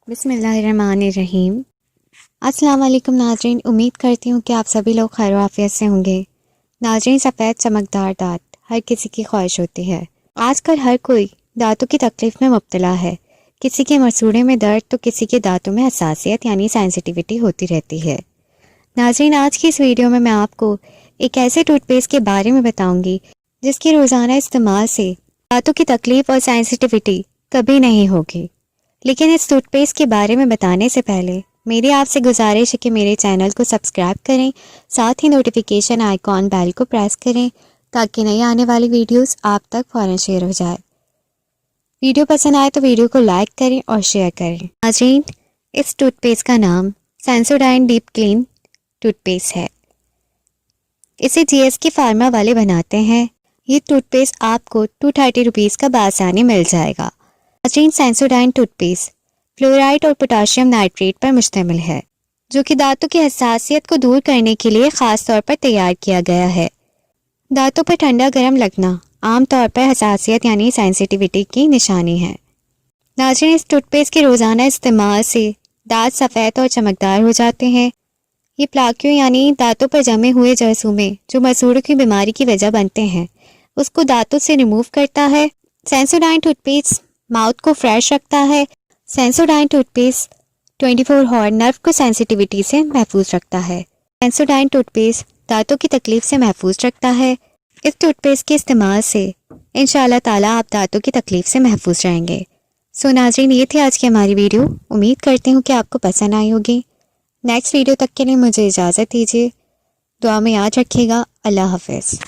बिस्मिल्लाहिर्रहमानिर्रहीम। अस्सलाम वालेकुम नाज़रीन, उम्मीद करती हूँ कि आप सभी लोग खैर आफियत से होंगे। नाज़रीन, सफ़ेद चमकदार दांत हर किसी की ख्वाहिश होती है। आजकल हर कोई दांतों की तकलीफ़ में मुब्तला है। किसी के मसूड़े में दर्द तो किसी के दांतों में हसासियत यानी सेंसिटिविटी होती रहती है। नाज़रीन, आज की इस वीडियो में मैं आपको एक ऐसे टूथपेस्ट के बारे में बताऊँगी जिसके रोज़ाना इस्तेमाल से दांतों की तकलीफ़ और सेंसिटिविटी कभी नहीं होगी। लेकिन इस टूथपेस्ट के बारे में बताने से पहले मेरी आपसे गुजारिश है कि मेरे चैनल को सब्सक्राइब करें, साथ ही नोटिफिकेशन आइकॉन बेल को प्रेस करें ताकि नई आने वाली वीडियोस आप तक फ़ौरन शेयर हो जाए। वीडियो पसंद आए तो वीडियो को लाइक करें और शेयर करें। नाज़रीन, इस टूथपेस्ट का नाम सेंसोडाइन डीप क्लीन टूथपेस्ट है। इसे GSK फार्मा वाले बनाते हैं। ये टूथपेस्ट आपको 230 रुपीज़ का बासानी मिल जाएगा। नाज़रीन, सेंसोडाइन टूथपेस्ट फ्लोराइड और पोटाशियम नाइट्रेट पर मुश्तमिल है, जो कि दांतों की हसासियत को दूर करने के लिए ख़ास तौर पर तैयार किया गया है। दांतों पर ठंडा गर्म लगना आमतौर पर हसासियत यानी सेंसिटिविटी की निशानी है। नाज़रीन, इस टूथपेस्ट के रोज़ाना इस्तेमाल से दांत सफ़ेद और चमकदार हो जाते हैं। ये प्लाकियों यानी दांतों पर जमे हुए जरासीम जो मसूड़ों की बीमारी की वजह बनते हैं, उसको दांतों से रिमूव करता है। सेंसोडाइन टूथपेस्ट माउथ को फ्रेश रखता है। सेंसोडाइन टूथपेस्ट 24 हॉर्न नर्व को सेंसिटिविटी से महफूज रखता है। सेंसोडाइन टूथपेस्ट दांतों की तकलीफ से महफूज रखता है। इस टूथपेस्ट के इस्तेमाल से इंशाअल्लाह ताला आप दांतों की तकलीफ से महफूज रहेंगे। सो नाज़रीन, ये थी आज की हमारी वीडियो। उम्मीद करती हूँ कि आपको पसंद आई होगी। नेक्स्ट वीडियो तक के लिए मुझे इजाज़त दीजिए। दुआ में याद रखिएगा। अल्लाह हाफ़िज़।